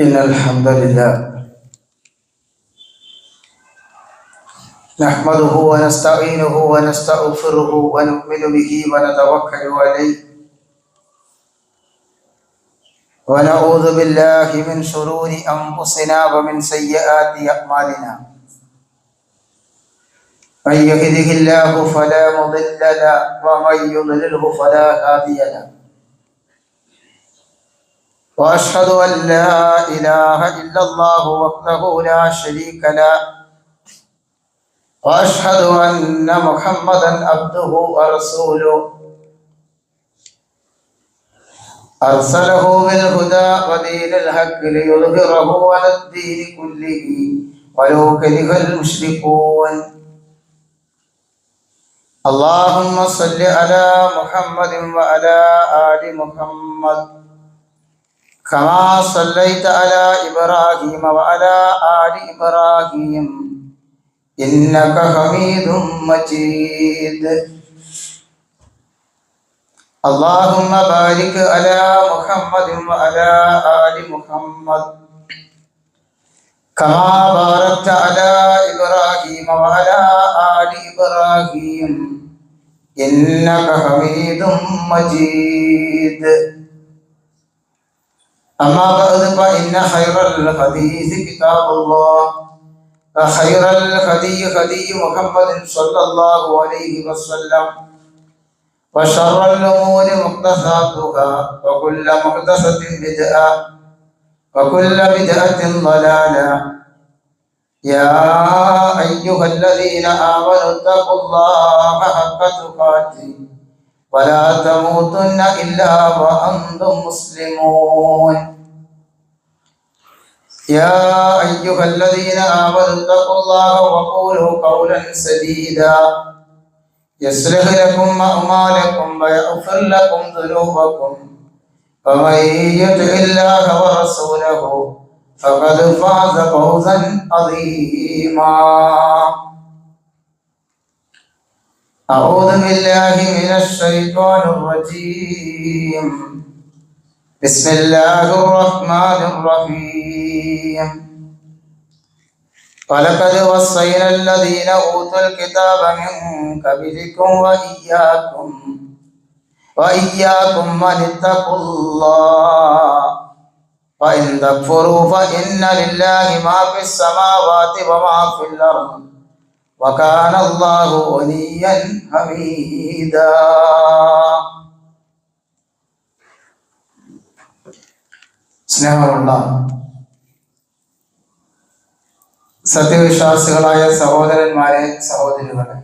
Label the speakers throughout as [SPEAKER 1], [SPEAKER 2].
[SPEAKER 1] إن الحمد لله نحمده ونستعينه ونستغفره ونؤمن به ونتوكل عليه ونعوذ بالله من شرور أنفسنا ومن سيئات أعمالنا. من يهده الله فلا مضل له ومن يضلله فلا هادي له. وأشهد أن لا إله إلا الله وحده لا شريك له وأشهد أن محمدا عبده ورسوله أرسله بالهدى ودين الحق ليظهره على الدين كله ولو كره المشركون. اللهم صل على محمد وعلى آل محمد كما صليت على إبراهيم وعلى آل إبراهيم إنك حميد مجيد. اللهم بارك على محمد وعلى آل محمد كما باركت على إبراهيم وعلى آل إبراهيم إنك حميد مجيد. أما بعد فإن خير الحديث كتاب الله وخير الهدي هدي محمد صلى الله عليه وسلم وشر الأمور محدثاتها وكل محدثة بدعة وكل بدعة ضلالة. يا أيها الذين آمنوا اتقوا الله حق تقاته ولا تموتن إلا وأنتم مسلمون. يا أيها الذين آمنوا اتقوا الله وقولوا قولا سديدا يصلح لكم أعمالكم ويغفر لكم ذنوبكم ومن يطع الله ورسوله فقد فاز فوزا عظيما. أعوذ بالله من الشيطان الرجيم. بسم الله الرحمن الرحيم. ولقد وصينا الذين أوتوا الكتاب من قبلكم وإياكم أن اتقوا الله وإن تكفروا فإن لله ما في السماوات وما في الأرض وكان الله غنيا حميدا. സ്നേഹമുള്ള സത്യവിശ്വാസികളായ സഹോദരന്മാരെ, സഹോദരികളെ,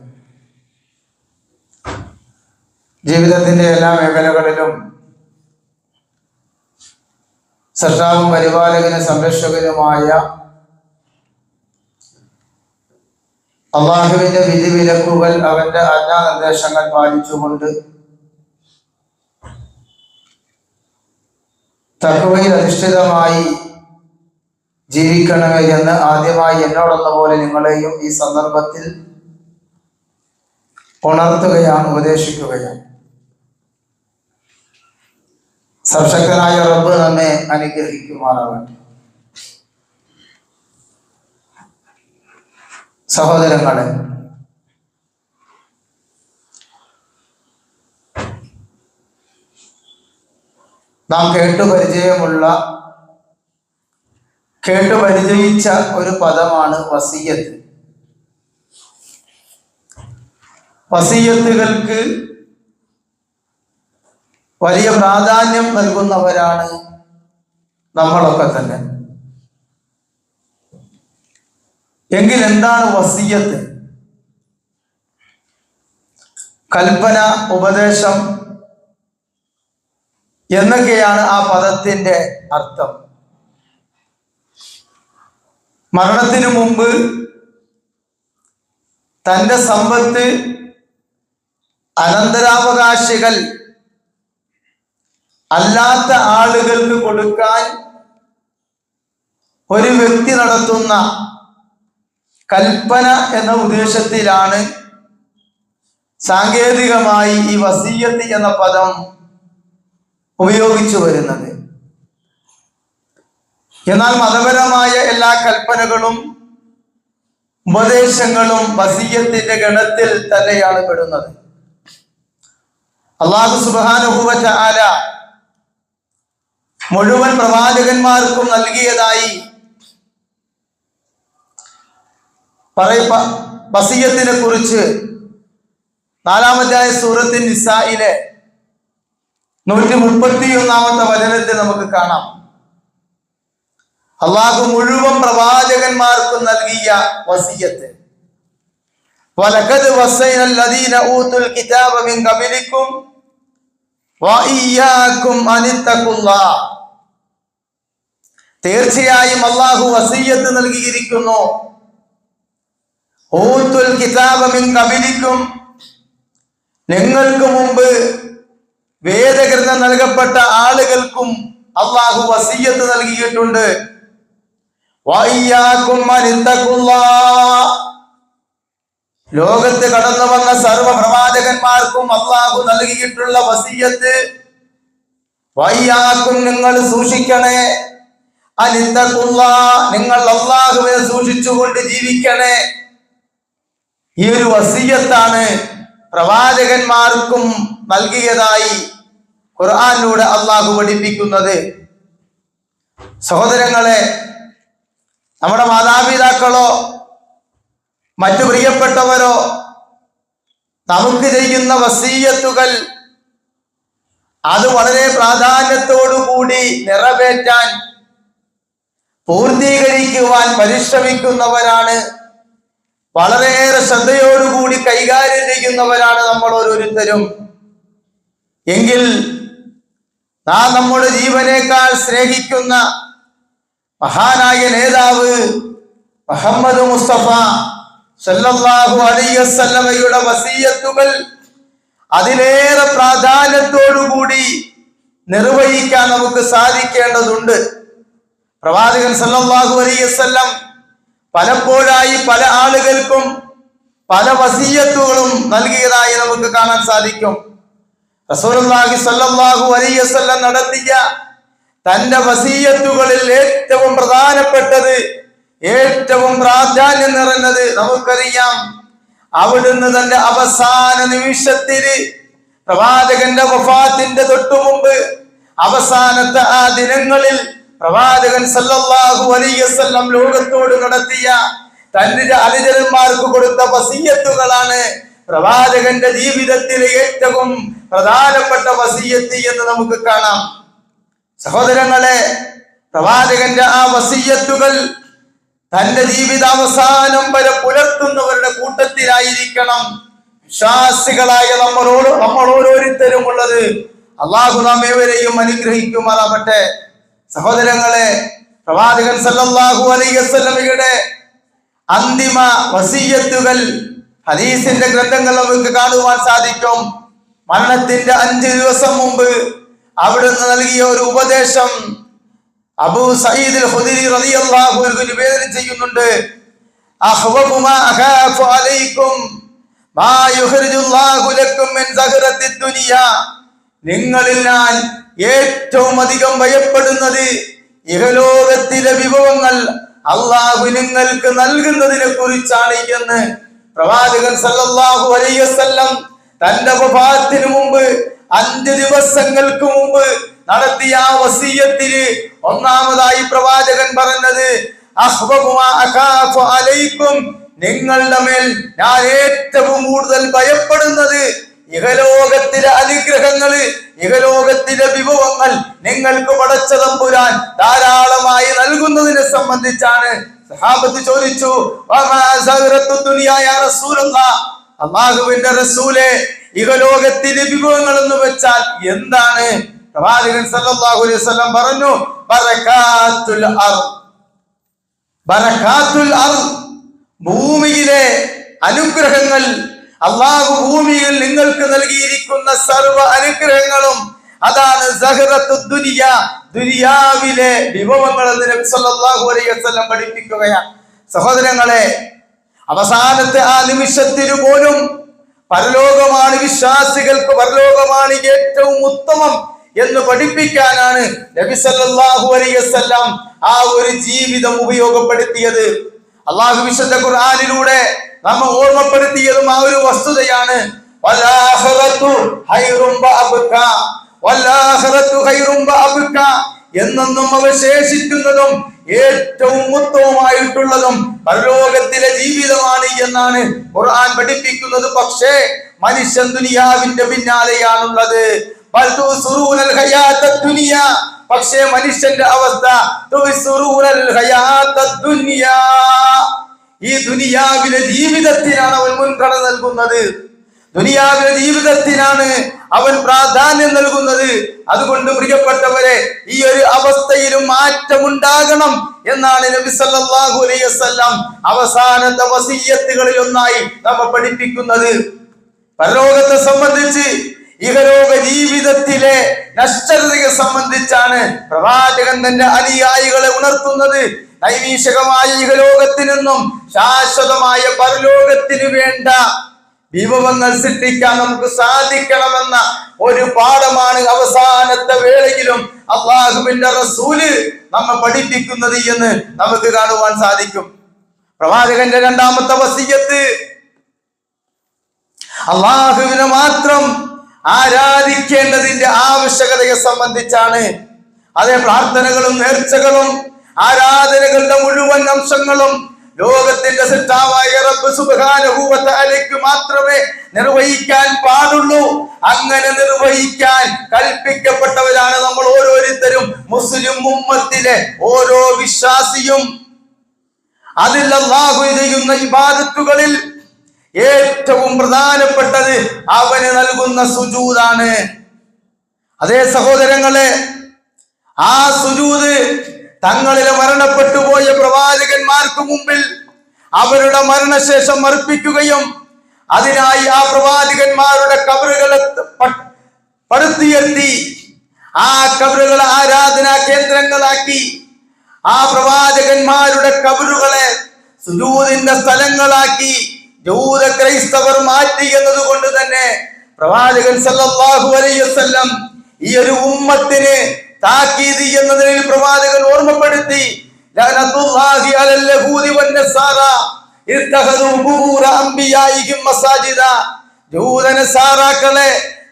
[SPEAKER 1] ജീവിതത്തിന്റെ എല്ലാ മേഖലകളിലും സൃഷ്ടാവും പരിപാലകനും സംരക്ഷകനുമായ അള്ളാഹുവിന്റെ വിധിവിലക്കുകൾ, അവന്റെ ആജ്ഞാനിർദ്ദേശങ്ങൾ പാലിച്ചുകൊണ്ട് തഖ്വയിൽ അധിഷ്ഠിതമായി ജീവിക്കണമേ എന്ന് ആദ്യമായി എന്നോടെന്ന പോലെ നിങ്ങളെയും ഈ സന്ദർഭത്തിൽ ഉണർത്തുകയാണ്, ഉപദേശിക്കുകയാണ്. സർവശക്തനായ റബ്ബ് നമ്മെ അനുഗ്രഹിക്കുമാറാകട്ടെ. സഹോദരങ്ങളെ, നാം കേട്ടുപരിചയിച്ച ഒരു പദമാണ് വസിയ്യത്ത്. വസിയ്യത്തുകൾക്ക് വലിയ പ്രാധാന്യം നൽകുന്നവരാണ് നമ്മളൊക്കെ തന്നെ. എങ്കിൽ എന്താണ് വസിയ്യത്ത്? കൽപ്പന, ഉപദേശം എന്നൊക്കെയാണ് ആ പദത്തിന്റെ അർത്ഥം. മരണത്തിനു മുമ്പ് തന്റെ സമ്പത്ത് അനന്തരാവകാശികൾ അല്ലാത്ത ആളുകൾക്ക് കൊടുക്കാൻ ഒരു വ്യക്തി നടത്തുന്ന കൽപ്പന എന്ന ഉദ്ദേശത്തിലാണ് സാങ്കേതികമായി ഈ വസിയ്യത്ത് എന്ന പദം ഉപയോഗിച്ചു വരുന്നത്. എന്നാൽ മതപരമായ എല്ലാ കൽപ്പനകളും ഉപദേശങ്ങളും വസിയ്യത്തിന്റെ ഗണത്തിൽ തന്നെയാണ് പെടുന്നത്. അല്ലാഹു സുബ്ഹാനഹു വ തആല മുഴുവൻ പ്രവാചകന്മാർക്കും നൽകിയതായി വസിയ്യത്തിനെ കുറിച്ച് 4-ാമത്തെ സൂറത്തുൻ നിസായിലെ 131-ാമത്തെ വചനത്തിൽ നമുക്ക് കാണാം. അല്ലാഹു മുഴുവൻ പ്രവാചകന്മാർക്കും നൽകിയ വസിയ്യത്ത്. വലഖദ് വസൈനൽ ലദീന ഊതുൽ കിതാബ മിൻ ഖബലികും വഇയ്യാകും അനിത്തഖുല്ലാഹ്. തീർച്ചയായും അല്ലാഹു വസിയ്യത്ത് നൽകിയിരിക്കുന്നു. ഊതുൽ കിതാബ മിൻ ഖബലികും, നിങ്ങൾക്ക് മുമ്പ് വേദഗ്രന്ഥം നൽകപ്പെട്ട ആളുകൾക്കും അല്ലാഹു വസിയ്യത്ത് നൽകിയിട്ടുണ്ട്. വഇയ്യാകും അനിത്തഖുല്ലാഹ്, ലോകത്ത് കടന്നു വന്ന സർവ പ്രവാചകന്മാർക്കും അല്ലാഹു നൽകിയിട്ടുള്ള വസിയ്യത്ത്. വഇയ്യാകും, നിങ്ങൾ സൂക്ഷിക്കണേ. അനിത്തഖുല്ലാഹ്, നിങ്ങൾ അല്ലാഹുവിനെ സൂക്ഷിച്ചുകൊണ്ട് ജീവിക്കണേ. ഈ ഒരു വസിയ്യത്താണ് പ്രവാചകന്മാർക്കും നൽകിയതായി ഖുർആനിലൂടെ അല്ലാഹു പഠിപ്പിക്കുന്നത്. സഹോദരങ്ങളെ, നമ്മുടെ മാതാപിതാക്കളോ മറ്റു പ്രിയപ്പെട്ടവരോ നമുക്ക് ചെയ്യുന്ന വസിയ്യത്തുകൾ അത് വളരെ പ്രാധാന്യത്തോടു കൂടി നിറവേറ്റാൻ, പൂർത്തീകരിക്കുവാൻ പരിശ്രമിക്കുന്നവരാണ്. വളരെയേറെ ശ്രദ്ധയോടുകൂടി കൈകാര്യം ചെയ്യുന്നവരാണ് നമ്മൾ ഓരോരുത്തരും. എങ്കിൽ നാം നമ്മുടെ ജീവനേക്കാൾ സ്നേഹിക്കുന്ന മഹാനായ നേതാവ് മുഹമ്മദ് മുസ്തഫ സല്ലല്ലാഹു അലൈഹി വസല്ലമയുടെ വസിയ്യത്തുകൾ അതിലേറെ പ്രാധാന്യത്തോടുകൂടി നിർവഹിക്കാൻ നമുക്ക് സാധിക്കേണ്ടതുണ്ട്. പ്രവാചകൻ സല്ലല്ലാഹു അലൈഹി വസല്ലം പലപ്പോഴായി പല ആളുകൾക്കും പല വസിയ്യത്തുകളും നൽകിയതായി നമുക്ക് കാണാൻ സാധിക്കും. റസൂലുള്ളാഹി സ്വല്ലല്ലാഹു അലൈഹി വസല്ലം നടത്തിയ തന്റെ വസിയ്യത്തുകളിൽ ഏറ്റവും പ്രധാനപ്പെട്ടത്, ഏറ്റവും പ്രാധാന്യം നിറഞ്ഞത് നമുക്കറിയാം. അവിടുന്ന് തന്റെ അവസാന നിമിഷത്തില് പ്രവാചകന്റെ വഫാത്തിന്റെ തൊട്ടു മുമ്പ് അവസാനത്തെ ആ ദിനങ്ങളിൽ പ്രവാചകൻ സല്ലല്ലാഹു അലൈഹി വസല്ലം ലോകത്തോട് നടത്തിയ തന്റെ അനുചരന്മാർക്ക് കൊടുത്ത വസിയ്യത്തുകളാണ് പ്രവാചകന്റെ ജീവിതത്തിലെ ഏറ്റവും പ്രധാനപ്പെട്ട വസിയ്യത്ത് എന്ന് നമുക്ക് കാണാം. സഹോദരങ്ങളെ, പ്രവാചകന്റെ ആ വസിയ്യത്തുകൾ തന്റെ ജീവിതാവസാനം വരെ പുലർത്തുന്നവരുടെ കൂട്ടത്തിലായിരിക്കണം വിശ്വാസികളായ നമ്മൾ ഓരോരുത്തരും ഉള്ളത്. അല്ലാഹു നാം ഏവരെയും അനുഗ്രഹിക്കുമാറാകട്ടെ. സഹോദരങ്ങളെ, പ്രവാചകൻ സല്ലല്ലാഹു അലൈഹി വസല്ലമയുടെ അന്തിമ വസിയ്യത്തുകൾ ഹദീസിന്റെ ഗ്രന്ഥങ്ങൾ നമുക്ക് കാണുവാൻ സാധിക്കും. മരണത്തിന്റെ 5 ദിവസം മുമ്പ് അവിടുന്ന് നൽകിയ ഒരു ഉപദേശം അബൂ സഈദ് അൽ ഖുദരി റളിയല്ലാഹു അൻഹു നിവേദനം ചെയ്യുന്നുണ്ട്. അഖ്വഫു മാ അഖാഫു അലൈക്കും മാ യുഖ്രിജുല്ലാഹു ലക്കും മിൻ സഹറത്തി ദുനിയ. നിങ്ങളിൽ ഞാൻ ഏറ്റവും അധികം ഭയപ്പെടുന്നത് ഇഹലോകത്തിലെ വിഭവങ്ങൾ അല്ലാഹു നിങ്ങൾക്ക് നൽകുന്നതിനെ കുറിച്ചാണ് എന്ന് പ്രവാചകൻ സല്ലല്ലാഹു അലൈഹി വസല്ലം തന്റെ വഫാത്തിന് മുമ്പ് 5 ദിവസങ്ങൾക്ക് മുമ്പ് നടത്തിയ ആ വസിയ്യത്തില് ഒന്നാമതായി പ്രവാചകൻ പറഞ്ഞത്, അഖ്വഫു മാ അഖാഫു അലൈക്കും, നിങ്ങളുടെ മേൽ ഞാൻ ഏറ്റവും കൂടുതൽ ഭയപ്പെടുന്നത് ഇഹലോകത്തിലെ അനുഗ്രഹങ്ങള്, ഇഹലോകത്തിലെ വിഭവങ്ങൾ നിങ്ങൾക്ക് പടച്ച തമ്പുരാൻ ധാരാളമായി നൽകുന്നതിനെ സംബന്ധിച്ചാണ്. സഹാബത്ത് ചോദിച്ചു, വമാ സഹറത്തു ദുനിയ യാ റസൂലല്ലാഹ്, അല്ലാഹുവിന്റെ റസൂലേ, ഇഹലോകത്തിലെ വിഭവങ്ങൾ എന്ന് വെച്ചാൽ എന്താണ്? പ്രവാചകൻ സല്ലല്ലാഹു അലൈഹി വസല്ലം പറഞ്ഞു, ബറകാത്തുൽ അർദ്. ബറകാത്തുൽ അർദ്, ഭൂമിയിലെ അനുഗ്രഹങ്ങൾ. അല്ലാഹു ഭൂമിയിൽ നിങ്ങൾക്ക് നൽകിയിരിക്കുന്ന സർവ്വ അനുഗ്രഹങ്ങളും അതാണ് സഹറത്തു ദുനിയ, ദുനിയാവിലെ വിഭവങ്ങൾ എന്ന് നബി സല്ലല്ലാഹു അലൈഹി വസല്ലം പഠിപ്പിക്കുകയാണ്. സഹോദരങ്ങളെ, അവസാനത്തെ ആ നിമിഷത്തിന് പോലും പരലോകമാണ് വിശ്വാസികൾക്ക്, പരലോകമാണ് ഏറ്റവും ഉത്തമം
[SPEAKER 2] എന്ന് പഠിപ്പിക്കാനാണ് നബി സല്ലല്ലാഹു അലൈഹി വസല്ലം ആ ഒരു ജീവിതം ഉപയോഗപ്പെടുത്തിയത്. അള്ളാഹു വിശുദ്ധ ഖുർആനിലൂടെ നമ്മെ ഓർമ്മപ്പെടുത്തിയതും ആ ഒരു വസ്തുതയാണ്. എന്നും അവശേഷിക്കുന്നതും ഏറ്റവും ഉത്തമമായിട്ടുള്ളതും പരലോകത്തിലെ ജീവിതമാണ് എന്നാണ് ഖുർആൻ പഠിപ്പിക്കുന്നത്. പക്ഷേ മനുഷ്യൻ ദുനിയാവിന്റെ പിന്നാലെയാണുള്ളത്. പക്ഷേ മനുഷ്യന്റെ അവസ്ഥ ഈ ദുനിയാവിലെ ജീവിതത്തിനാണ് അവൻ മുൻഗണന നൽകുന്നത്. ദുനിയാവിലെ ജീവിതത്തിനാണ് അവൻ പ്രാധാന്യം നൽകുന്നത്. അതുകൊണ്ട് പ്രിയപ്പെട്ടവരെ, ഈ ഒരു അവസ്ഥയിലും മാറ്റമുണ്ടാകണം എന്നാണ് നബി സല്ലല്ലാഹു അലൈഹി വസല്ലം അവസാനത്തെ വസിയ്യത്തുകളിൽ ഒന്നായി നമ്മെ പഠിപ്പിക്കുന്നത്. പരലോകത്തെ സംബന്ധിച്ച്, ഇഹലോക ജീവിതത്തിലെ നശ്വരതയെ സംബന്ധിച്ചാണ് പ്രവാചകൻ തന്റെ അനുയായികളെ ഉണർത്തുന്നത്. നൈമിഷികമായ ഇഹലോകത്തിൽ നിന്നും ശാശ്വതമായ പരലോകത്തിന് വേണ്ട വിഭവങ്ങൾ സൃഷ്ടിക്കാൻ നമുക്ക് സാധിക്കണമെന്ന ഒരു പാഠമാണ് അവസാനത്തെ വേളയിലും അല്ലാഹുവിന്റെ റസൂല് നമ്മെ പഠിപ്പിക്കുന്നത് എന്ന് നമുക്ക് കാണുവാൻ സാധിക്കും. പ്രവാചകന്റെ രണ്ടാമത്തെ വസിയ്യത്ത് അല്ലാഹുവിനെ മാത്രം ആരാധിക്കേണ്ടതിന്റെ ആവശ്യകതയെ സംബന്ധിച്ചാണ്. അതേ, പ്രാർത്ഥനകളും നേർച്ചകളും ആരാധനകളുടെ മുഴുവൻ അംശങ്ങളും ലോകത്തിന്റെ സൃഷ്ടാവായ റബ്ബ് സുബ്ഹാനഹു വ തആലയ്ക്ക് മാത്രമേ നിർവഹിക്കാൻ പാടുള്ളൂ. അങ്ങനെ നിർവഹിക്കാൻ കൽപ്പിക്കപ്പെട്ടവരാണ് നമ്മൾ ഓരോരുത്തരും. മുസ്ലിം ഉമ്മത്തിലെ ഓരോ വിശ്വാസിയും അതിൽ അല്ലാഹു ചെയ്യുന്ന ഇബാദത്തുകളിൽ ഏറ്റവും പ്രധാനപ്പെട്ടത് അവന് നൽകുന്ന സുജൂദാണ്. അതേ സഹോദരങ്ങളെ, ആ സുജൂദ് തങ്ങളിലെ മരണപ്പെട്ടു പോയ പ്രവാചകന്മാർക്ക് മുമ്പിൽ അവരുടെ മരണശേഷം അർപ്പിക്കുകയും അതിനായി ആ പ്രവാചകന്മാരുടെ ഖബറുകളെ പടുത്തുയർത്തി ആ ഖബറുകളെ ആരാധനാ കേന്ദ്രങ്ങളാക്കി ആ പ്രവാചകന്മാരുടെ ഖബറുകളെ സുജൂദിന്റെ സ്ഥലങ്ങളാക്കി ജൂത ക്രൈസ്തവർ മാറ്റി എന്നതുകൊണ്ട് തന്നെ പ്രവാചകൻ സല്ലല്ലാഹു അലൈഹി വസല്ലം ഈ ഒരു ഉമ്മത്തിന് താക്കീത് എന്നതിൽ പ്രവാചകൻ ഓർമ്മപ്പെടുത്തി. ലഅനത്തുല്ലാഹി അലൽ യഹൂദി വന്നസാറ ഇത്തഖദു ഖുബൂറ അംബിയാഇഹിം മസാജിദ.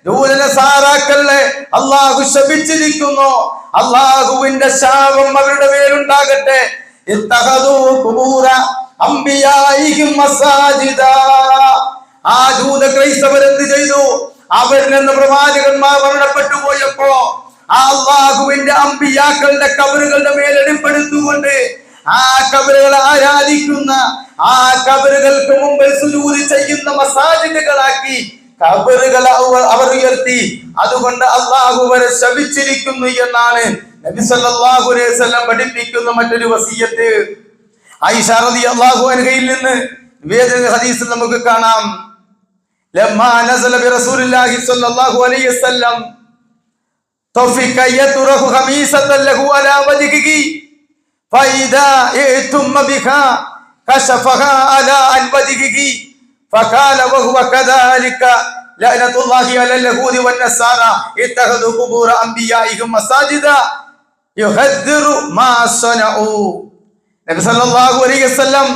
[SPEAKER 2] ജൂതനസാറാക്കളെ അല്ലാഹു ശപിച്ചിരിക്കുന്നു. അല്ലാഹുവിന്റെ ശാപം അവരുടെ മേലുണ്ടാകട്ടെ. ഇത്തഖദു ഖുബൂറ അംബിയാഇഹിം മസാജിദ. ആ ജൂത ക്രൈസ്തവർ എന്ത് ചെയ്തു? അവരിൽ നിന്ന് പ്രവാചകന്മാർ മരണപ്പെട്ടു പോയപ്പോ ആ അല്ലാഹുവിന്റെ അമ്പിയാക്കളുടെ ഖബറുകളുടെ മേലെടുപ്പെടുത്തുകൊണ്ട് ആ ഖബറുകളെ ആരാധിക്കുന്ന, ആ ഖബറുകൾക്ക് മുമ്പിൽ സുജൂദ് ചെയ്യുന്ന മസാജിദുകളാക്കി ഖബറുകൾ അവർ ഉയർത്തി. അതുകൊണ്ട് അല്ലാഹു അവരെ ശപിച്ചിരിക്കുന്നു എന്നാണ് നബി സല്ലല്ലാഹു അലൈഹി വസല്ലം പഠിപ്പിക്കുന്ന മറ്റൊരു വസിയ്യത്ത്. ആയിഷ റളിയല്ലാഹു അൻഹയിൽ നിന്ന് നിവേദന ഹദീസിൽ നമുക്ക് കാണാം. ലമ്മാ നസല ബി റസൂലില്ലാഹി സ്വല്ലല്ലാഹു അലൈഹി വസല്ലം തൗഫിക യതുറഹു ഖമീസതൻ ലഹു അലാ വജ്ഹിഹി ഫൈദാ ഇതും ബിഹാ കശഫഹാ അലാ അൻ വജ്ഹിഹി ഫഖാല വഹുവ കദാലിക ലഅനത്തുല്ലാഹി അലൽ യഹൂദി വന്നസാറ ഇത്തഖദു ഖുബൂറ അംബിയാഇഹിം മസാജിദ യുഹദ്ദിറു മാ സനഉ. നബി സല്ലല്ലാഹു അലൈഹി വസല്ലം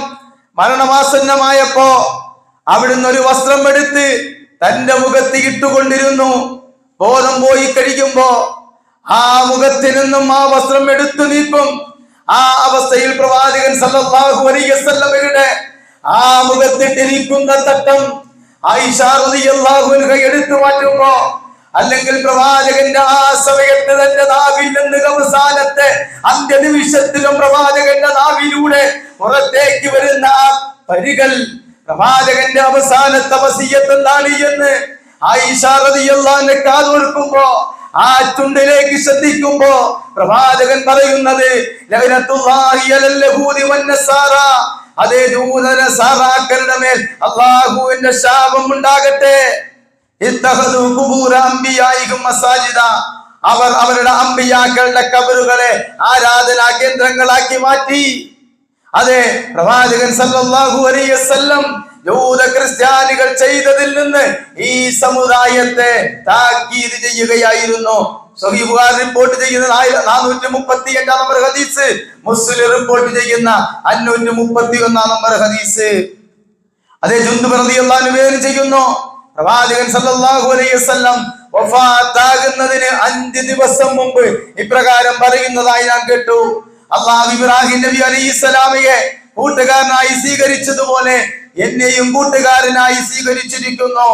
[SPEAKER 2] മരണമാസന്നമായപ്പോ അവിടുന്ന് ഒരു വസ്ത്രം എടുത്ത് തന്റെ മുഖത്ത് ഇട്ടുകൊണ്ടിരുന്നു. ബോധം പോയി കഴിയുമ്പോ ആ മുഖത്തിൽ നിന്നും ആ വസ്ത്രം എടുത്തു നീക്കും. ആ അവസ്ഥയിൽ പ്രവാചകൻ സല്ലല്ലാഹു അലൈഹി വസല്ലമയുടെ ആ മുഖത്തിട്ടിരിക്കുന്ന തട്ടം ആയിഷ റളിയല്ലാഹു അൻഹ എടുത്തു മാറ്റുമ്പോ, അല്ലെങ്കിൽ പ്രവാചകന്റെ ആ സമയത്ത് തന്റെ നാവിൽ നിന്ന് അവസാനത്തെ അന്ത്യനിമിഷത്തിലും പ്രവാചകന്റെ നാവിലൂടെ പുറത്തേക്ക് വരുന്ന ആ പരികൾ പ്രവാചകന്റെ അവസാനത്തെ വസിയ്യത്ത് എന്താണ് എന്ന് ആയിഷ റളിയല്ലാഹു അൻഹ കാതോർക്കുമ്പോ, ആ ചുണ്ടിലേക്ക് ശ്രദ്ധിക്കുമ്പോ പ്രവാചകൻ പറയുന്നത് ലഅനത്തുല്ലാഹി അലൽ യഹൂദി വന്നസാറ, അതേ ജൂതനസാറാക്കളുടെ മേൽ അല്ലാഹുവിന്റെ ശാപം ഉണ്ടാകട്ടെ. ഇത്തഖദു ഖുബൂറ അംബിയാഇഹിം മസാജിദ, അവർ അവരുടെ അമ്പിയാക്കളുടെ ഖബറുകളെ ആരാധനാ കേന്ദ്രങ്ങളാക്കി മാറ്റി. അതെ, പ്രവാചകൻ സല്ലല്ലാഹു അലൈഹി വസല്ലം യൂത ക്രിസ്ത്യാനികൾ ചെയ്തതിൽ നിന്ന് ഈ സമുദായത്തെ താക്കീത് ചെയ്യുകയായിരുന്നു. സ്വഹീഹ് ബുഖാരി റിപ്പോർട്ട് ചെയ്യുന്ന 435 നമ്പർ ഹദീസ്, മുസ്ലിം റിപ്പോർട്ട് ചെയ്യുന്ന 531 നമ്പർ ഹദീസ്. അതേ ജുന്ദുബ് റളിയല്ലാഹു അൻഹു നിവേദനം ചെയ്യുന്നു, പ്രവാചകൻ സല്ലല്ലാഹു അലൈഹി വസല്ലം വഫാത്താകുന്നതിന് 5 ദിവസം മുമ്പ് ഇപ്രകാരം പറയുന്നതായി ഞാൻ കേട്ടു. അല്ലാഹു ഇബ്രാഹിം നബി അലൈഹിസ്സലാമയെ കൂട്ടുകാരനായി സ്വീകരിച്ചതുപോലെ എന്നെയും കൂട്ടുകാരനായി സ്വീകരിച്ചിരിക്കുന്നു.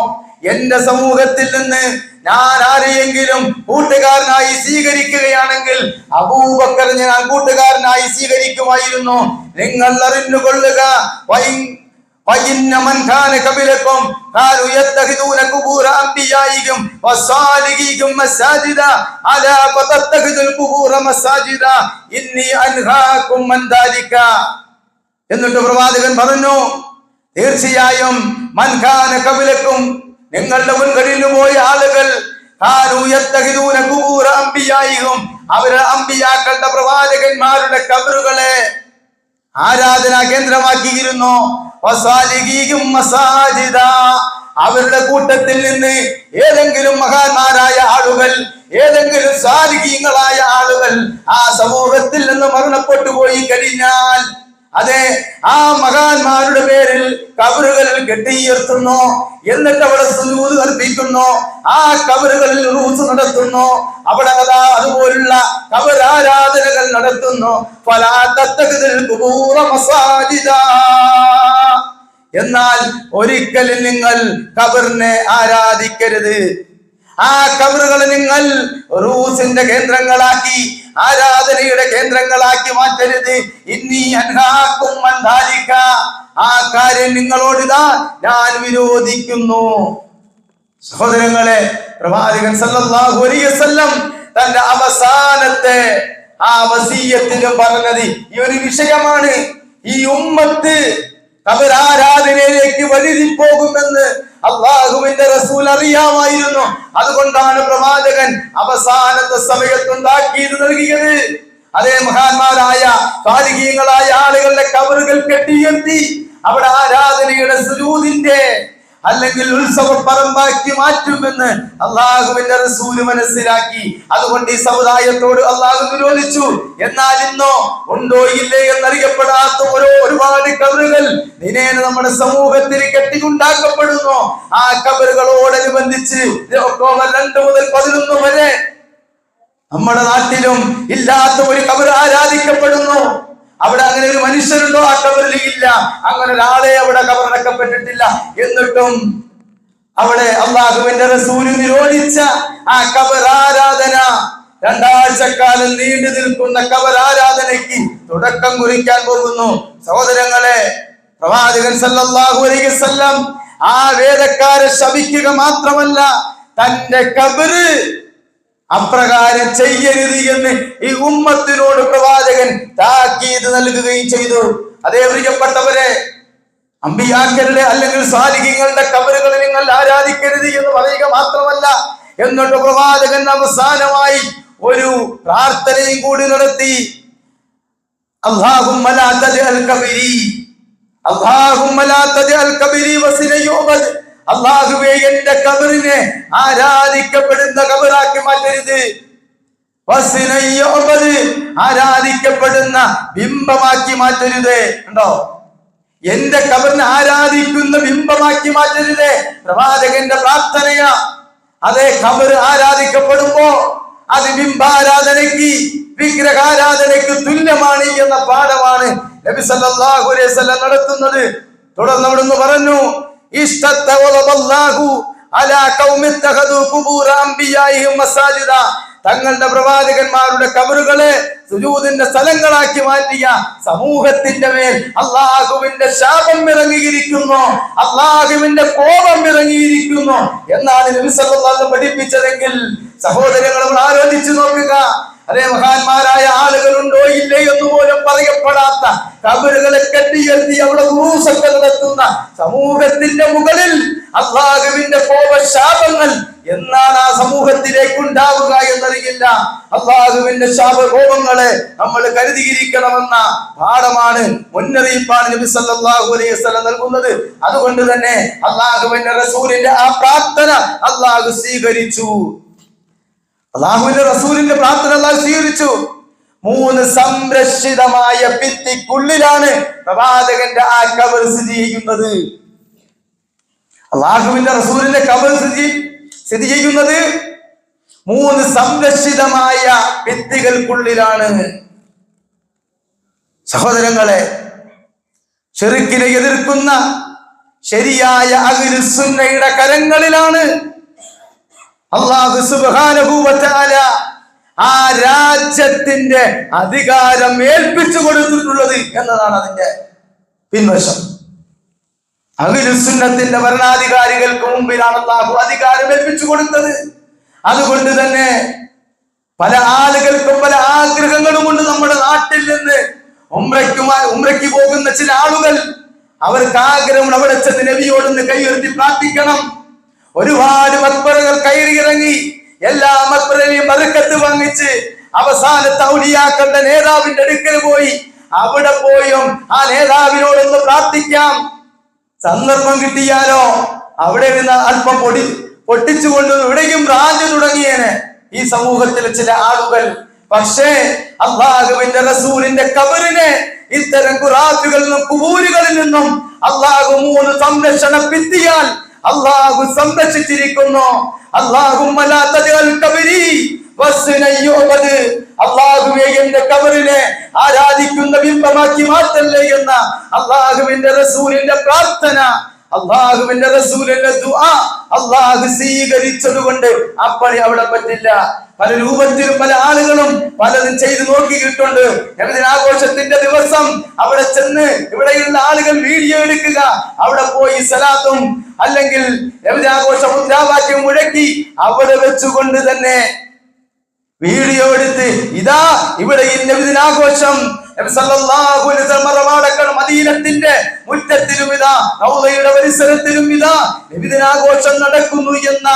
[SPEAKER 2] എന്റെ സമൂഹത്തിൽ നിന്ന് ഞാൻ ആരെയെങ്കിലും കൂട്ടുകാരനായി സ്വീകരിക്കുകയാണെങ്കിൽ അബൂബക്കറിനെ ഞാൻ കൂട്ടുകാരനായി സ്വീകരിക്കുമായിരുന്നു. നിങ്ങൾ അറിഞ്ഞുകൊള്ളുക, وَإِنَّ مَنْ كَانَ قَبْلَكُمْ كَانُوا يَتَّخِذُونَ قُبُورَ أَنْبِيَائِهِمْ وَصَالِحِيهِمْ مَسَاجِدَ أَلَا فَتَتَّخِذُوا الْقُبُورَ مَسَاجِدَ إِنِّي أَنْهَاكُمْ عَنْ ذَلِكَ. എന്നിട്ട് പ്രവാചകൻ പറഞ്ഞു, തീർച്ചയായും മൻ കാന ഖബലക്കും, നിങ്ങളുടെ മുൻകളിൽ പോയ ആളുകൾ, കാനൂ യത്തഖിദൂന ഖുബൂറ അംബിയായിഹിം, അവരുടെ അംബിയാക്കളുടെ പ്രവാചകന്മാരുടെ ഖബറുകളെ ആരാധനാ കേന്ദ്രമാക്കിയിരുന്നു. വസാലിഹീഹിം മസാജിദ, അവരുടെ കൂട്ടത്തിൽ നിന്ന് ഏതെങ്കിലും മഹാന്മാരായ ആളുകൾ, ഏതെങ്കിലും സാലിഹീങ്ങളായ ആളുകൾ ആ സമൂഹത്തിൽ നിന്ന് മരണപ്പെട്ടു പോയി കഴിഞ്ഞാൽ അതെ ആ മഹാന്മാരുടെ പേരിൽ കബറുകളിൽ കെട്ടിയുയർത്തുന്നു, എന്നിട്ട് അവിടെ സുജൂദ് അർപ്പിക്കുന്നു, ആ കബറുകളിൽ റൂസ് നടത്തുന്നു, അവിടെ അതുപോലുള്ള കബർ ആരാധനകൾ നടത്തുന്നു. ഫലാ തത്തഖിദുൽ ഖുബൂറ മസാജിദ, എന്നാൽ ഒരിക്കലും നിങ്ങൾ കബറിനെ ആരാധിക്കരുത്. ആ കബറുകളെ നിങ്ങൾ റൂസിന്റെ കേന്ദ്രങ്ങളാക്കി, ആരാധനയുടെ കേന്ദ്രങ്ങളാക്കി മാറ്റരുത്. ഇന്നി അൻഹാക്കും അൻ ദാലിക, ആ കാര്യം നിങ്ങളോടിതാ ഞാൻ വിരോധിക്കുന്നു. സഹോദരങ്ങളെ, പ്രവാചകൻ സല്ലല്ലാഹു അലൈഹി വസല്ലം തന്റെ അവസാനത്തെ ആ വസിയത്തിലും പറഞ്ഞത് ഈ ഒരു വിഷയമാണ്. ഈ ഉമ്മത്ത് കബറാരാധനയിലേക്ക് വഴുതിപ്പോകുമെന്ന് അള്ളാഹുവിന്റെ റസൂൽ അറിയാമായിരുന്നു. അതുകൊണ്ടാണ് പ്രവാചകൻ അവസാനത്തെ സമയത്തുണ്ടാക്കിയത് നൽകിയത്. അതേ മഹാന്മാരായ സാലിഹീങ്ങളായ ആളുകളുടെ കബറുകൾ കെട്ടിയുയർത്തി അവിടെ ആരാധനയുടെ സുജൂദിന്റെ അല്ലെങ്കിൽ ഉത്സവ പറമ്പാക്കി മാറ്റുമെന്ന് അള്ളാഹുവിന്റെ റസൂല് മനസ്സിലാക്കി. അതുകൊണ്ട് ഈ സമുദായത്തോട് അള്ളാഹു വിരോധിച്ചു. എന്നാൽ ഇന്നോ ഉണ്ടോ ഇല്ലേ എന്നറിയപ്പെടാത്ത ഒരുപാട് കബറുകൾ ദിനേന നമ്മുടെ സമൂഹത്തിൽ കെട്ടിയുണ്ടാക്കപ്പെടുന്നു. ആ കബറുകളോടനുബന്ധിച്ച് ഒക്ടോബർ 2 മുതൽ 11 വരെ നമ്മുടെ നാട്ടിലും ഇല്ലാത്ത ഒരു കബർ ആരാധിക്കപ്പെടുന്നു. അവിടെ അങ്ങനെ ഒരു മനുഷ്യരുണ്ടോ ആ കബറിൽ? ഇല്ല. അങ്ങനെ ഒരാളെ അവിടെ കബറടക്കപ്പെട്ടിട്ടില്ല. എന്നിട്ടും അവിടെ അള്ളാഹുവിന്റെ റസൂല് നിരോധിച്ച ആ കബർ ആരാധന, 2 ആഴ്ചക്കാലം നീണ്ടു നിൽക്കുന്ന കബർ ആരാധനയ്ക്ക് തുടക്കം കുറിക്കാൻ പോകുന്നു. സഹോദരങ്ങളെ, പ്രവാചകൻ സല്ലല്ലാഹു അലൈഹി വസല്ലം ആ വേദക്കാരെ ശപിക്കുക മാത്രമല്ല, തന്റെ കബറ് അപ്രകാരം ചെയ്യരുത് എന്ന് ഈ ഉമ്മത്തിനോട് പ്രവാചകൻ താക്കീത് നൽകുകയും ചെയ്തു. അതേ പ്രിയപ്പെട്ടവരെ, അമ്പിയാക്കളുടെ അല്ലെങ്കിൽ സാലിഹീങ്ങളുടെ കബറുകളെ നിങ്ങൾ ആരാധിക്കരുത് എന്ന് പറയുക മാത്രമല്ല, എന്നിട്ട് പ്രവാചകൻ അവസാനമായി ഒരു പ്രാർത്ഥനയും കൂടി നടത്തി. അല്ലാഹുമ്മ ലാ തജ്അൽ ഖബരി, അല്ലാഹുമ്മ ലാ തജ്അൽ ഖബരി വസിന യുഅബദ്, അല്ലാഹുവേ എന്റെ ഖബറിനെ ആരാധിക്കപ്പെടുന്ന ഖബറാക്കി മാറ്റരുത്. വസിന യുഅബദ്, ആരാധിക്കപ്പെടുന്ന ബിംബമാക്കി മാറ്റരുത്. ഉണ്ടോ? എന്റെ ഖബറിനെ ആരാധിക്കുന്ന ബിംബമാക്കി മാറ്റരുത്. പ്രവാചകന്റെ പ്രാർത്ഥനയാ. അതേ ഖബർ ആരാധിക്കപ്പെടുമ്പോ അത് ബിംബാരാധനയ്ക്ക്, വിഗ്രഹാരാധനയ്ക്ക് തുല്യമാണ് എന്ന പാഠമാണ് നബി സല്ലല്ലാഹു അലൈഹി വസല്ലം നടത്തുന്നത്. തുടർന്ന് അവിടുന്ന് പറഞ്ഞു, തങ്ങളുടെ പ്രവാചകന്മാരുടെ കബറുകളെ സുജൂദിന്റെ സ്ഥലങ്ങളാക്കി മാറ്റിയ സമൂഹത്തിന്റെ മേൽ അള്ളാഹുവിന്റെ ശാപം ഇറങ്ങിയിരിക്കുന്നു, അള്ളാഹുവിന്റെ കോപം ഇറങ്ങിയിരിക്കുന്നു എന്നാണ് നബി സല്ലല്ലാഹു അലൈഹി വസല്ലം പഠിപ്പിച്ചതെങ്കിൽ സഹോദരങ്ങൾ നമ്മൾ ആലോചിച്ചു നോക്കുക. അതേ മഹാന്മാരായ ആളുകളുണ്ടോ ഇല്ലേ എന്ന് പോലും പറയപ്പെടാത്ത കബറുകളെ കെട്ടിയെത്തി അവിടെ ഉറൂസൊക്കെ നടത്തുന്ന സമൂഹത്തിന്റെ മുകളിൽ അള്ളാഹുവിന്റെ കോപശാപങ്ങൾ എന്നാണ് ആ സമൂഹത്തിലേക്ക് ഉണ്ടാവുക എന്നറിയില്ല. അള്ളാഹുവിന്റെ ശാപകോപങ്ങളെ നമ്മൾ കരുതിയിരിക്കണമെന്ന പാഠമാണ്, മുന്നറിയിപ്പാണ് നബി സല്ലല്ലാഹു അലൈഹി വസല്ലം നൽകുന്നത്. അതുകൊണ്ട് തന്നെ അള്ളാഹുവിന്റെ റസൂലിന്റെ ആ പ്രാർത്ഥന അള്ളാഹു സ്വീകരിച്ചു. അള്ളാഹുവിന്റെ റസൂലിന്റെ പ്രാർത്ഥന അല്ലാഹു സ്വീകരിച്ചു. 3 സംരക്ഷിതമായ ഭിത്തിക്കുള്ളിലാണ് പ്രവാചകന്റെ ആ ഖബർ സ്ഥിതി ചെയ്യുന്നത്. അള്ളാഹുവിന്റെ റസൂലിന്റെ ഖബർ സ്ഥിതി ചെയ്യുന്നത് 3 സംരക്ഷിതമായ ഭിത്തികൾക്കുള്ളിലാണ്. സഹോദരങ്ങളെ, ശിർക്കിനെ എതിർക്കുന്ന ശരിയായ അഹ്ലുസ് സുന്നയുടെ കരങ്ങളിലാണ് അല്ലാഹു സുബ്ഹാനഹു വ തആല ആ രാജ്യത്തിന്റെ അധികാരം ഏൽപ്പിച്ചു കൊടുത്തിട്ടുള്ളത് എന്നതാണ് അതിന്റെ പിൻവശം. അഹ്ലുസ് സുന്നത്തിന്റെ ഭരണാധികാരികൾക്ക് മുമ്പിലാണ് അല്ലാഹു അധികാരം ഏൽപ്പിച്ചു കൊടുത്തത്. അതുകൊണ്ട് തന്നെ പല ആളുകൾക്കും പല ആഗ്രഹങ്ങളുമുണ്ട്. നമ്മുടെ നാട്ടിൽ നിന്ന് ഉംറയ്ക്ക് പോകുന്ന ചില ആളുകൾ, അവർക്ക് ആഗ്രഹം അവിടെ ചെന്ന് നബിയോടൊന്ന് കൈയുയർത്തി പ്രാർത്ഥിക്കണം. ഒരുപാട് മക്ബറകൾ കയറിയിറങ്ങി, എല്ലാ മക്ബറയിലും ബർക്കത്ത് വാങ്ങിച്ച് അവസാനത്തെ ഔലിയാക്കളുടെ നേതാവിന്റെ അടുക്കൽ പോയി അവിടെ പോയും ആ നേതാവിനോടൊന്ന് പ്രാർത്ഥിക്കാം. സന്ദർഭം കിട്ടിയാലോ അവിടെ നിന്ന് അല്പം പൊട്ടിച്ചുകൊണ്ട് എവിടെയും റാഞ്ചു തുടങ്ങിയേനെ ഈ സമൂഹത്തിലെ ചില ആളുകൾ. പക്ഷേ അല്ലാഹുവിന്റെ റസൂലിന്റെ ഖബറിനെ ഇത്തരം ഖുറാഫികളിൽ നിന്നും ഖുബൂറുകളിൽ നിന്നും അല്ലാഹു 3 സംരക്ഷണ ഭിത്തിയാൽ അല്ലാഹു സംരക്ഷിച്ചിരിക്കുന്നു. അല്ലാഹുമ്മ ലാ തജഅൽ ഖബരി വസ്നയ്യുബദ്, അല്ലാഹുവേ എന്റെ ഖബറിനെ ആരാധിക്കുന്ന ബിംബമാക്കി മാറ്റല്ലേ എന്ന അല്ലാഹുവിന്റെ റസൂലിന്റെ പ്രാർത്ഥന, അല്ലാഹുവിന്റെ റസൂലിന്റെ ദുആ അല്ലാഹു സ്വീകരിച്ചതുകൊണ്ട് അപ്പടി അവിടെ പറ്റില്ല. പല രൂപത്തിലും പല ആളുകളും പലതും ചെയ്തു നോക്കിയിട്ടുണ്ട്. ആഘോഷത്തിന്റെ ദിവസം അവിടെ ചെന്ന് ഇവിടെയുള്ള ആളുകൾ വീഡിയോ എടുക്കുക, അവിടെ പോയി സലാത്തും അല്ലെങ്കിൽ ആഘോഷ മുദ്രാവാക്യം മുഴക്കി അവിടെ വെച്ചുകൊണ്ട് തന്നെ വീഡിയോ എടുത്ത് ഇതാ ഇവിടെ ഈ നബിദിനാഘോഷം മദീനത്തിന്റെ മുറ്റത്തിലും ഇതാ റൗളയുടെ പരിസരത്തിലും ഇതാ നബിദിനാഘോഷം നടക്കുന്നു എന്ന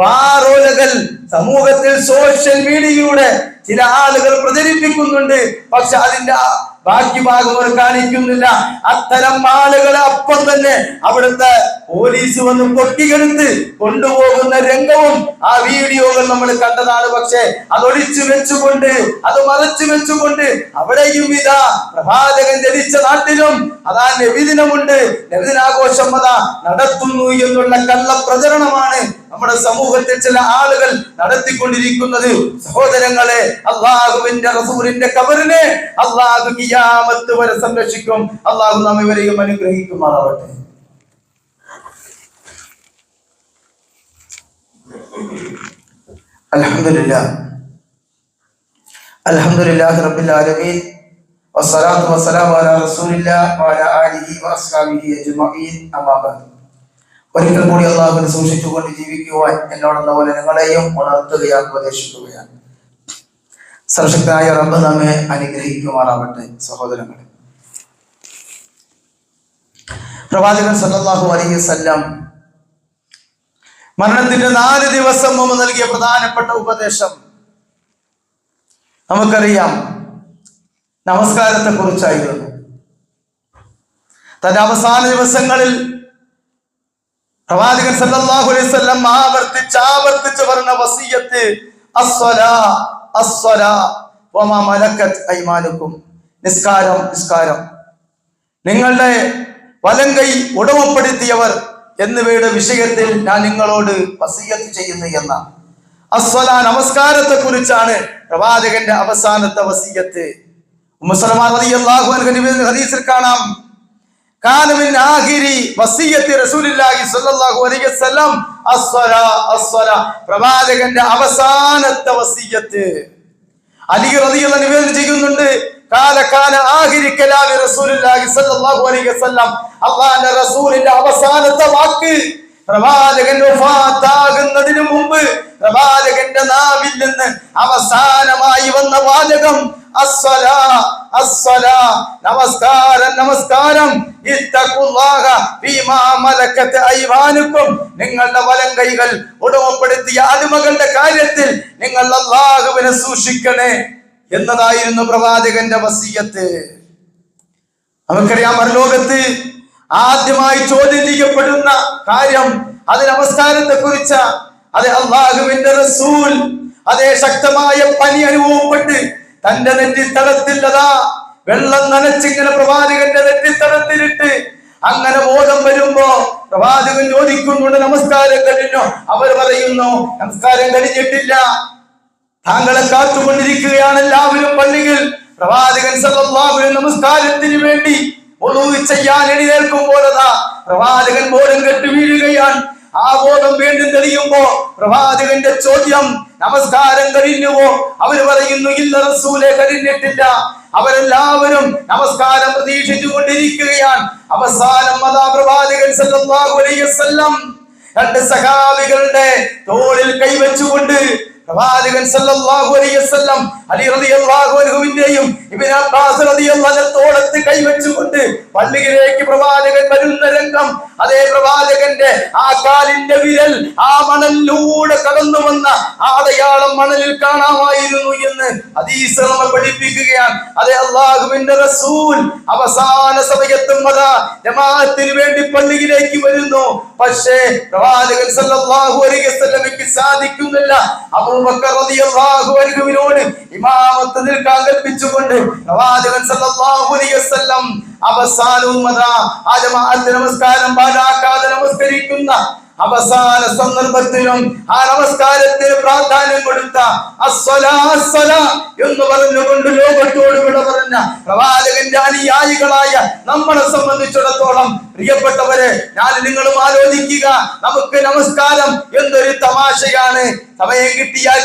[SPEAKER 2] വാറോലകൾ സമൂഹത്തിൽ സോഷ്യൽ മീഡിയയിലൂടെ ചില ആളുകൾ പ്രചരിപ്പിക്കുന്നുണ്ട്. പക്ഷെ അതിന്റെ ബാക്കി ഭാഗം അവർ കാണിക്കുന്നില്ല. അത്തരം ആളുകളെ അപ്പം തന്നെ അവിടുത്തെ പോലീസ് വന്ന് പൊട്ടിയെടുത്ത് കൊണ്ടുപോകുന്ന രംഗവും ആ വീഡിയോകൾ നമ്മൾ കണ്ടതാണ്. പക്ഷെ അതൊളിച്ചു വെച്ചുകൊണ്ട് അത് മറച്ചു വെച്ചുകൊണ്ട് അവിടെയും ഇതാ പ്രവാചകൻ ജനിച്ച നാട്ടിലും അതാ നബിദിനമുണ്ട്, നബിദിനാഘോഷം അതാ നടത്തുന്നു എന്നുള്ള കള്ളപ്രചരണമാണ് നമ്മുടെ സമൂഹത്തിൽ ചില ആളുകൾ നടത്തിക്കൊണ്ടിരിക്കുന്നത്. സഹോദരങ്ങളെ, അല്ലാഹുവിന്റെ റസൂലിന്റെ ഖബറിനെ അല്ലാഹു ഖിയാമത്ത് വരെ സംരക്ഷിക്കും. അല്ലാഹു നമ്മെ ഇവരെയും അനുഗ്രഹിക്കുമാറാവട്ടെ. അൽഹംദുലില്ലാഹി റബ്ബിൽ ആലമീൻ വസ്സലാത്തു വസ്സലാമു അലാ റസൂലില്ലാഹി വഅലാ ആലിഹി വഅസ്ഹാബിഹി അജ്മഈൻ. അമ്മാ ബഅദ്. ഒരിക്കൽ കൂടി അല്ലാഹുവിനെ സൂക്ഷിച്ചുകൊണ്ട് ജീവിക്കുവാൻ എന്നോടെന്ന പോലെ നിങ്ങളെയും ഉണർത്തുകയാണ്, ഉപദേശിക്കുകയാണ്. സർവശക്തനായ റബ്ബ് നമ്മെ അനുഗ്രഹിക്കുമാറാവട്ടെ. സഹോദരങ്ങളെ, പ്രവാചകൻ സല്ലല്ലാഹു അലൈഹി വസല്ലം മരണത്തിന്റെ 4 ദിവസം മുമ്പ് നൽകിയ പ്രധാനപ്പെട്ട ഉപദേശം നമുക്കറിയാം. നമസ്കാരത്തെ കുറിച്ചായിരുന്നു. തന്റെ അവസാന ദിവസങ്ങളിൽ പ്രവാചകൻ സല്ലല്ലാഹു അലൈഹി വസല്ലം ആവർത്തിച്ച് പറഞ്ഞ വസിയത്ത് അസ്സലാ അസ്സലാ വമാ മലക്കത് ഐമാനുക്കും, നിസ്കാരം, നിങ്ങളുടെ വലങ്കൈ ഉടമപ്പെടുത്തിയവർ എന്നിവയുടെ വിഷയത്തിൽ ഞാൻ നിങ്ങളോട് വസിയത്ത് ചെയ്യുന്നു എന്ന അസ്സലാ നമസ്കാരത്തെ കുറിച്ചാണ് പ്രവാചകന്റെ അവസാനത്തെ വസിയത്ത്. ഉമ്മു സലമ റളിയല്ലാഹു അൻഹ ഹദീസിൽ കാണാം, കാന മിൻ ആഖിരി വസിയത്തി റസൂലുള്ളാഹി സ്വല്ലല്ലാഹു അലൈഹി വസല്ലം അസ്സലാ അസ്സലാ, പ്രവാചകന്റെ അവസാനത്തെ വസിയത്ത്. അലി റളിയല്ലാഹു അൻഹു നിവേദനം ചെയ്യുന്നുണ്ട്, കാന ആഖിരി കലാമി റസൂലുള്ളാഹി സ്വല്ലല്ലാഹു അലൈഹി വസല്ലം, അല്ലാഹുവിന്റെ റസൂലിന്റെ അവസാനത്തെ വാക്ക് പ്രവാചകൻ വഫാത്താകുന്നതിനു മുമ്പ് പ്രവാചകന്റെ നാവിൽ നിന്ന് അവസാനമായി വന്ന വാചകം അസ്സലാ അസ്സലാ, നമസ്കാരം, ഇത്തഖുല്ലാഹ ഫീമാ മലക്കത് ഐമാനുക്കും, നിങ്ങളുടെ വലങ്കൈകൾ ഉടമപ്പെടുത്തിയ അടിമകളുടെ കാര്യത്തിൽ നിങ്ങൾ അല്ലാഹുവിനെ സൂക്ഷിക്കണേ എന്നതായിരുന്നു പ്രവാചകന്റെ വസിയത്ത്. നമുക്കറിയാം, പരലോകത്ത് ആദ്യമായി ചോദ്യം ചെയ്യപ്പെടുന്ന കാര്യം അത് നമസ്കാരത്തെ കുറിച്ച. അത് അല്ലാഹുവിന്റെ റസൂൽ അതേ ശക്തമായ പനി അനുഭവപ്പെട്ട് തന്റെ നെറ്റിത്തടത്തില്ലതാ വെള്ളം നനച്ചിങ്ങനെ പ്രവാചകന്റെ നെറ്റിത്തടത്തിലിട്ട് അങ്ങനെ ബോധം വരുമ്പോ പ്രവാചകൻ ചോദിക്കുന്നുണ്ട്, നമസ്കാരം കഴിഞ്ഞോ? അവർ പറയുന്നു, നമസ്കാരം കഴിഞ്ഞിട്ടില്ല, താങ്കളെ കാത്തുകൊണ്ടിരിക്കുകയാണ് എല്ലാവരും പള്ളിയിൽ. പ്രവാചകൻ സല്ലല്ലാഹു അലൈഹി നമസ്കാരത്തിന് വേണ്ടി ഒളൂ ചെയ്യാൻ എഴുന്നേൽക്കുമ്പോഴതാ പ്രവാചകൻ ബോധം കെട്ട് വീഴുകയാണ്. ആ ബോധം വീണ്ടും തെളിയുമ്പോ പ്രവാചകന്റെ ചോദ്യം, നമസ്കാരം കഴിഞ്ഞുവോ? അവര് പറയുന്നു, ഇല്ല റസൂലേ, കഴിഞ്ഞിട്ടില്ല. അവരെല്ലാവരും നമസ്കാരം പ്രതീക്ഷിച്ചു കൊണ്ടിരിക്കുകയാണ്. അവസാനം അതാ പ്രവാചകൻ സല്ലല്ലാഹു അലൈഹി വസല്ലം രണ്ട് സഹാബികളുടെ തോളിൽ കൈവച്ചുകൊണ്ട് പ്രവാചകൻ സല്ലല്ലാഹു അലൈഹി വസല്ലം അലി റളിയല്ലാഹു അൻഹുവിന്റെയും ഇബ്നു അബ്ബാസ് റളിയല്ലാഹു അൻഹു തോളത്ത് കൈവച്ചുകൊണ്ട് പള്ളിയിലേക്ക് പ്രവാചകൻ വരുന്ന രംഗം, അതേ പ്രവാചകന്റെ ആ കാലിന്റെ വിരൽ ആ മണലിലൂടെ കടന്നു വന്ന ആ അടയാളം മണലിൽ കാണാമായിരുന്നു എന്ന് ഹദീസ് നമ്മെ പഠിപ്പിക്കുകയാണ്. അതേ അല്ലാഹുവിന്റെ റസൂൽ അവസാന സമയത്തും അതാ ജമാഅത്തിന് വേണ്ടി പള്ളിയിലേക്ക് വരുന്നു. പക്ഷേ പ്രവാചകൻ സല്ലല്ലാഹു അലൈഹി വസല്ലമയ്ക്ക് സാധിക്കുന്നില്ല. അബൂബക്കർ റളിയല്ലാഹു അൻഹുവിനോട് ഇമാമത്ത് നിൽക്കാൻ കൽപ്പിച്ചുകൊണ്ട് പ്രവാചകൻ സല്ലല്ലാഹു അലൈഹി വസല്ലം അവസാനവും അതാ ആ ജമാഅത്ത് നമസ്കാരം പാഴാക്കാതെ നമസ്കരിക്കുന്ന അവസാന സന്ദർഭത്തിലും ആ നമസ്കാരത്തിന് പ്രാധാന്യം കൊടുത്ത അസ്സലാ അസ്സലാ എന്ന് പറഞ്ഞുകൊണ്ട് ലോകത്തോട് വിട പറഞ്ഞ പ്രവാചകന്റെ അനുയായികളായ നമ്മളെ സംബന്ധിച്ചിടത്തോളം പ്രിയപ്പെട്ടവരെ, ഞാൻ നിങ്ങളും ആലോചിക്കുക, നമുക്ക് നമസ്കാരം എന്തൊരു തമാശയാണ്. സമയം കിട്ടിയാൽ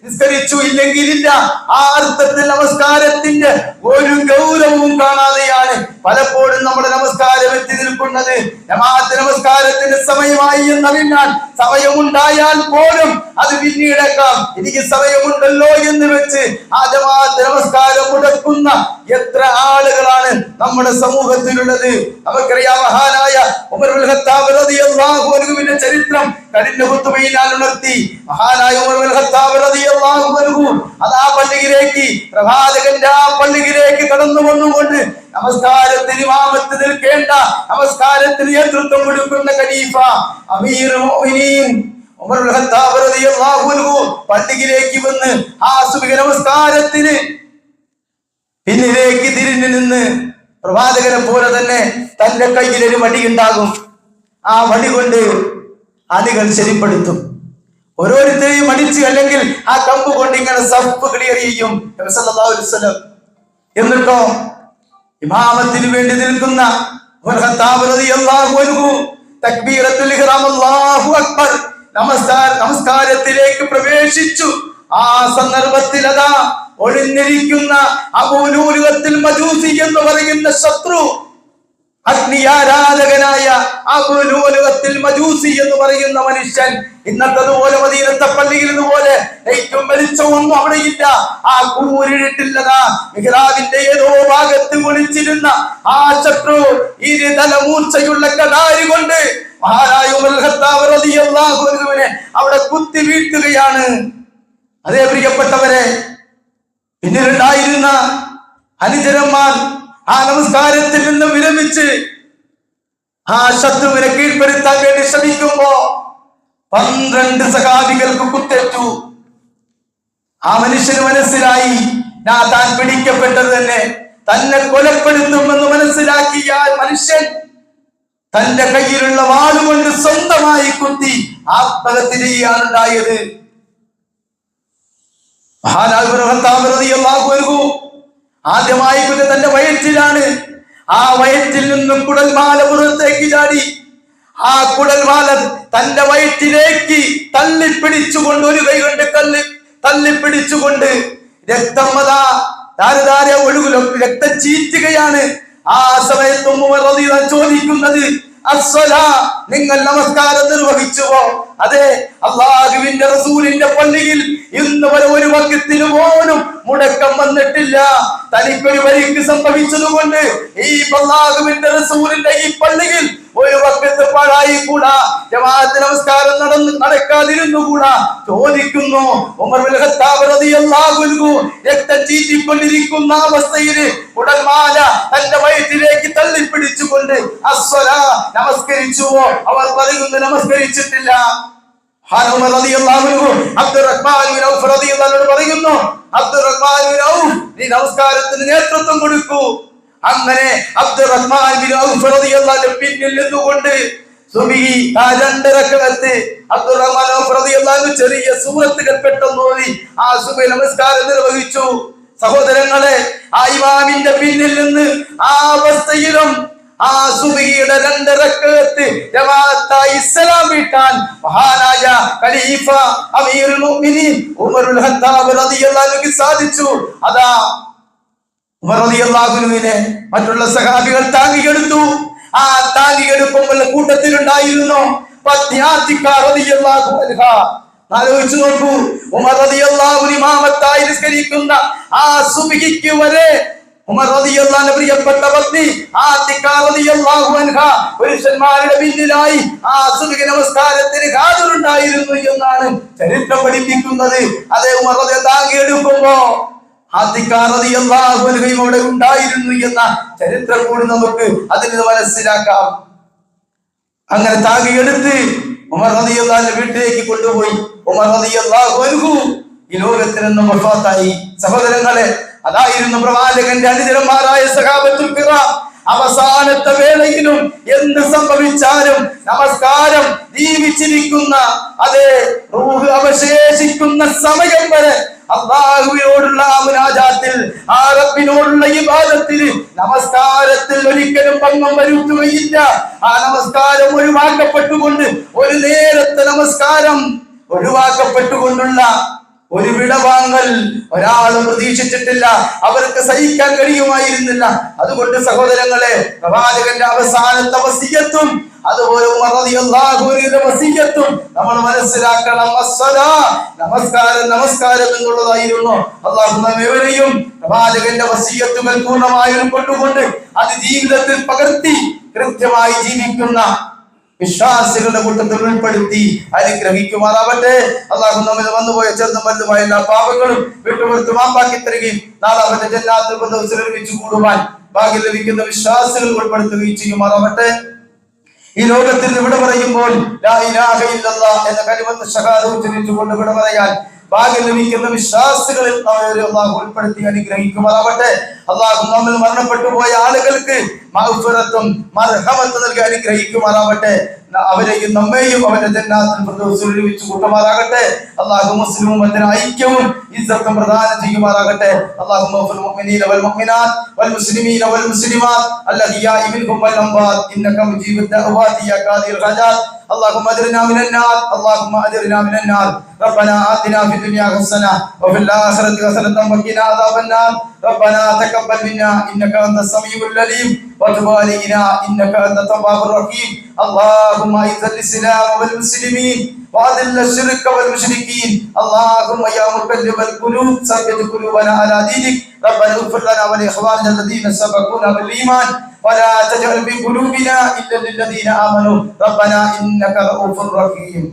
[SPEAKER 2] നിസ്കരിച്ചു, ഇല്ലെങ്കിൽ ഇല്ല. ആ അർത്ഥത്തിൽ നമസ്കാരത്തിന്റെ ഒരു ഗൗരവവും കാണാതെയാണ് പലപ്പോഴും നമ്മുടെ നമസ്കാരം എത്തി നിൽക്കുന്നത്. ജമാഅത്ത് നമസ്കാരത്തിന് സമയമായി എന്നറിഞ്ഞാൽ സമയമുണ്ടായാൽ പോലും അത് പിന്നീടേക്കാം, എനിക്ക് സമയമുണ്ടല്ലോ എന്ന് വെച്ച് ആ ജമാഅത്ത് നമസ്കാരം മുടക്കുന്ന എത്ര ആളുകളാണ് നമ്മുടെ സമൂഹത്തിലുള്ളത്. നമുക്കറിയാം, മഹാനായ ഉമർ ഇബ്നുൽ ഖത്താബ് റളിയല്ലാഹു അൻഹുവിന്റെ ചരിത്രം കഴിഞ്ഞ ഖുതുബയിൽ ഞാൻ ഉണർത്തി. മഹാനായ ഉമർ ഇബ്നുൽ ഖത്താബ് റളിയല്ലാഹു അൻഹു അതാ പള്ളിയിലേക്ക്, പ്രവാചകന്റെ ആ പള്ളിയിലേക്ക് കടന്നു വന്നുകൊണ്ട് നമസ്കാരത്തിന് ഇമാമത്ത് നിൽക്കേണ്ട, നമസ്കാരത്തിന് നേതൃത്വം കൊടുക്കുന്ന ഖലീഫ അമീറുൽ മുഅ്മിനീൻ ഉമർ ഇബ്നുൽ ഖത്താബ് റളിയല്ലാഹു അൻഹു പള്ളിയിലേക്ക് വന്ന് ആ സുബ്ഹ് നമസ്കാരത്തിന് പിന്നിലേക്ക് തിരിഞ്ഞു നിന്ന് പ്രവാചകനെ പോലെ തന്നെ തന്റെ കയ്യിൽ ഒരു വടി ഉണ്ടാകും. ആ വടി കൊണ്ട് അണികൾ ശരിപ്പെടുത്തും. ഓരോരുത്തരെയും അടിച്ച് അല്ലെങ്കിൽ ആ കമ്പ് കൊണ്ട് ഇങ്ങനെ സഫ് ക്ലിയർ ചെയ്യും നബി സല്ലല്ലാഹു അലൈഹി വസല്ലം. എന്നിട്ടോ ഇമാമത്തിന് വേണ്ടി നിൽക്കുന്ന ഉമർ ഖത്താബ് റളിയല്ലാഹു അൻഹു തക്ബീറത്തുൽ ഇഹ്റാം അല്ലാഹു അക്ബർ നമസ്കാരത്തിലേക്ക് പ്രവേശിച്ചു. ആ സന്ദർഭത്തിൽ അതാ ഒളിഞ്ഞിരിക്കുന്ന അബൂലൂലുവത്തുൽ മജൂസി എന്ന് പറയുന്ന ശത്രു, അഗ്നിയാരാധകനായ അബൂലൂലുവത്തുൽ മജൂസി എന്ന് പറയുന്ന മനുഷ്യൻ, ഇന്നത്തതുപോലെ മദീനത്തെ പള്ളിയിൽ പോലെ ഏറ്റവും വെളിച്ചമൊന്നും അവിടെ ഇല്ല. ആ കൂരിട്ടില്ലതാ മിഹ്റാബിന്റെ ഏതോ ഭാഗത്ത് ഒളിച്ചിരുന്ന ആ ശത്രു ഇരുതല മൂർച്ചയുള്ള കടാരി കൊണ്ട് മഹാനായ ഉമർ ഖത്താബ് റളിയല്ലാഹു അൻഹുവിനെ അവിടെ കുത്തി വീഴ്ത്തുകയാണ്. അതേ പ്രിയപ്പെട്ടവരെ, പിന്നീടുണ്ടായിരുന്ന അനുചരന്മാർ ആ നമസ്കാരത്തിൽ നിന്ന് വിരമിച്ച് ആ ശത്രുവിനെ കീഴ്പ്പെടുത്താൻ വേണ്ടി ശ്രമിക്കുമ്പോ 12 സഹാബികൾക്ക് കുത്തേറ്റു. ആ മനുഷ്യന് മനസ്സിലായി, താൻ പിടിക്കപ്പെട്ടത് തന്നെ തന്നെ കൊലപ്പെടുത്തുമെന്ന് മനസ്സിലാക്കിയ മനുഷ്യൻ തന്റെ കയ്യിലുള്ള വാളുകൊണ്ട് സ്വന്തമായി കുത്തി ആത്മഹത്യ ചെയ്യുകയാണ് ഉണ്ടായത്. ആദ്യമായി കുത്തി തന്റെ വയറ്റിലാണ്. ആ വയറ്റിൽ നിന്നും കുടൽമാല പുറത്തേക്ക് ചാടി. ആ കുടൽമാല തന്റെ വയറ്റിലേക്ക് തള്ളിപ്പിടിച്ചുകൊണ്ട്, ഒരു കൈ കൊണ്ട് തള്ളിപ്പിടിച്ചുകൊണ്ട് രക്തം അതാ ധാരധാര ഒഴുകും, രക്തം ചീറ്റുകയാണ്. ആ സമയത്ത് ഉമർ റളിയല്ലാഹു അൻഹു ചോദിക്കുന്നത്, അസ്സലാ, നിങ്ങൾ നമസ്കാരം നിർവഹിച്ചുവോ? അതെ, അല്ലാഹുവിന്റെ റസൂലിന്റെ പള്ളിയിൽ ഇന്ന് വരെ ഒരു വഖത്തിന് പോലും മുടക്കം വന്നിട്ടില്ല. തനിക്കൊരു വരിക്ക് സംഭവിച്ചതുകൊണ്ട് ഈ അല്ലാഹുവിന്റെ റസൂലിന്റെ ഈ പള്ളിയിൽ ഒരു വഖത്ത് പാഴായി കൂടാ, ജമാഅത്ത് നമസ്കാരം നടക്കാതിരുന്നുകൂടാ. ചോദിക്കുന്നു ഉമർ ഇബ്നുൽ ഖത്താബ് റളിയല്ലാഹു അൻഹു രക്തം ചീറ്റിക്കൊണ്ടിരിക്കുന്ന അവസ്ഥയിൽ ഉടൽമാല തന്റെ വയറ്റിലേക്ക് തള്ളിപ്പിടിച്ചുകൊണ്ട് അസ്സലാ, നമസ്കരിച്ചുവോ? അവർ പറയുന്നു, നമസ്കരിച്ചിട്ടില്ല. ഉമർ റളിയല്ലാഹു അൻഹു അബ്ദുറഹ്മാൻ ബിൻ ഔഫ് റളിയല്ലാഹു അൻഹു പറയുന്നു, അബ്ദുറഹ്മാൻ ബിൻ ഔഫ് നീ നമസ്കാരത്തിന് നേതൃത്വം കൊടുക്കൂ. അങ്ങനെ അബ്ദുറഹ്മാൻ ബിൻ ഔഫ് റളിയല്ലാഹു അൻഹു പിന്നിൽ നിന്നുകൊണ്ട് സുബ്ഹി ആ 2 റക്അത്ത് അബ്ദുറഹ്മാൻ ഔഫ് റളിയല്ലാഹു അൻഹു ചെറിയ സൂറത്തുകൾ പെട്ടെന്ന് ഓതി ആ സുബ്ഹി നമസ്കാരം നിർവഹിച്ചു. സഹോദരങ്ങളെ, ആ ഇമാമിന്റെ പിന്നിൽ നിന്ന് ആ അവസ്ഥയിലും ആ സുബ്ഹിയുടെ 2 റക്അത്ത് ജമാഅത്തായി സലാം വീട്ടാൻ മഹാനായ ഖലീഫ അമീറുൽ മുഅ്മിനീൻ ഉമറുൽ ഖത്താബ് റളിയല്ലാഹു അൻഹു സാധിച്ചു. അതാ ഉമർ റളിയല്ലാഹു അൻഹുവിനെ മറ്റുള്ള സഹാബികൾ താങ്ങിയെടുത്തു. ആ താങ്ങിയെടുക്കുമ്പോൾ കൂട്ടത്തിലുണ്ടായിരുന്നു ആതിക റളിയല്ലാഹു അൻഹ. ആലോചിച്ചു നോക്കൂ, ഉമർ റളിയല്ലാഹു അൻഹു ഇമാമത്തായി നിസ്കരിക്കുന്ന ആ സുബ്ഹിക്ക് വരെ ഉമർ റളിയല്ലാഹു അൻഹു പ്രിയപ്പെട്ട പത്നി ആതിക റളിയല്ലാഹു അൻഹ പുരുഷന്മാരുടെ പിന്നിലായി ആ സുബ്ഹി നമസ്കാരത്തിന് ഹാജറുണ്ടായിരുന്നു എന്നാണ് ചരിത്രം പഠിപ്പിക്കുന്നത്. അതേ ഉമർ റളിയല്ലാഹു താങ്ങിയെടുക്കുമ്പോ ആതിക റളിയല്ലാഹു അൻഹയും അവിടെ ഉണ്ടായിരുന്നു എന്ന ചരിത്രം കൂടി നമുക്ക് അതിൽ നിന്ന് മനസ്സിലാക്കാം. അങ്ങനെ താങ്ങിയെടുത്ത് ഉമർ റളിയല്ലാഹു അൻഹു വീട്ടിലേക്ക് കൊണ്ടുപോയി. ഉമർ റളിയല്ലാഹു അൻഹു ഈ ലോകത്തിൽ നിന്ന് വഫാത്തായി. സഹോദരങ്ങളെ, അതായിരുന്നു പ്രവാചകന്റെ അനുചരന്മാരായ സഹാബത്തുൽ കിറാം. അവസാനത്തെ വേളയിലും എന്ത് സംഭവിച്ചാലും നമസ്കാരം ജീവിച്ചിരിക്കുന്ന അതേ റൂഹ് അവശേഷിക്കുന്ന സമയം വരെ അല്ലാഹുവിനോടുള്ള മുനാജാത്തിൽ, ആ റബ്ബിനോടുള്ള ഇബാദത്തിൽ, നമസ്കാരത്തിൽ ഒരിക്കലും ഭംഗം വരുത്തുകയില്ല. ആ നമസ്കാരം ഒഴിവാക്കപ്പെട്ടുകൊണ്ട്, ഒരു നേരത്തെ നമസ്കാരം ഒഴിവാക്കപ്പെട്ടുകൊണ്ടുള്ള ഒരു വിടവാങ്ങൽ ഒരാളും പ്രതീക്ഷിച്ചിട്ടില്ല. അവർക്ക് സഹിക്കാൻ കഴിയുമായിരുന്നില്ല. അതുകൊണ്ട് സഹോദരങ്ങളെ, പ്രവാചകന്റെ അവസാനത്തെ വസിയ്യത്തും അതുപോലെ ഉമർ റളിയല്ലാഹു അൻഹുവിന്റെ വസിയ്യത്തും നമ്മൾ മനസ്സിലാക്കണം. നമസ്കാരം എന്നുള്ളതായിരുന്നു. അല്ലാഹു നമ്മെവരെയും പ്രവാചകന്റെ വസിയ്യത്തുകൾ പൂർണ്ണമായി ഉൾക്കൊണ്ടുകൊണ്ട് അത് ജീവിതത്തിൽ പകർത്തി കൃത്യമായി ജീവിക്കുന്ന വിശ്വാസികളുടെ കൂട്ടത്തിൽ ഉൾപ്പെടുത്തി അനുഗ്രഹിക്കുമാറാവട്ടെ. അല്ലാഹു നമ്മിൽ വന്നുപോയ ചെറുതും വലുതുമായ എല്ലാ പാപങ്ങളും വിട്ടുപുറത്ത് മാപ്പാക്കി തരികയും നാളെ അവന്റെ ജന്നാത്തുൽ ഫിർദൗസിൽ ഒരുമിച്ച് കൂടുവാൻ ഭാഗ്യം ലഭിക്കുന്ന വിശ്വാസികൾ ഉൾപ്പെടുത്തുകയും ചെയ്യുമാറാവട്ടെ. ഈ ലോകത്തിൽ ഇവിടെ പറയുമ്പോൾ ലാ ഇലാഹ ഇല്ലല്ലാഹ് എന്ന കലിമത്ത് ഷഹാദത്ത് ഉച്ചരിച്ചുകൊണ്ട് ഇവിടെ പറയാൻ ഭാഗ്യം ലഭിക്കുന്ന വിശ്വാസികളിൽ അല്ലാഹു ഉൾപ്പെടുത്തി അനുഗ്രഹിക്കുമാറാവട്ടെ. അല്ലാഹു നമ്മിൽ മരണപ്പെട്ടു പോയ ആളുകൾക്ക് മഗ്ഫിറത്തും മർഹമത്തും നൽകി അനുഗ്രഹിക്കുമാറാവട്ടെ. അവരെയും നമ്മെയും അവന്റെ ജന്നാത്തുൽ ഫിർദൗസിൽ ഒരുമിച്ച് കൂട്ടുമാറാകട്ടെ. അല്ലാഹു മുസ്ലിം ഉമ്മത്തിന് ഐക്യവും ഇസ്സത്തും പ്രദാനം ചെയ്യുമാറാകട്ടെ. അല്ലാഹുമ്മ ഫിൽ മുഅ്മിനീന വൽ മുഅ്മിനാത്ത് വൽ മുസ്ലിമീന വൽ മുസ്ലിമാത്ത് അൽഹയാഇ മിൻഹും വൽ അംവാത് ഇന്നക മുജീബുദ് ദഅവാതി യാ ഖാദിൽ ഖജാത്. اللهم اجرنا من النار اللهم اجرنا من النار ربنا آتنا في الدنيا حسنة وفي الآخرة حسنة وقنا عذاب النار ربنا تقبل منا إنك أنت السميع العليم وتب علينا إنك أنت التواب الرحيم اللهم أعز الإسلام والمسلمين وأذل الشرك والمشركين اللهم يا مقلب القلوب ثبت قلوبنا على دينك ربنا اغفر لنا ولإخواننا الذين سبقونا بالإيمان ولا تجعل في قلوبنا إلا للذين آمنوا ربنا إنك رؤوف رحيم.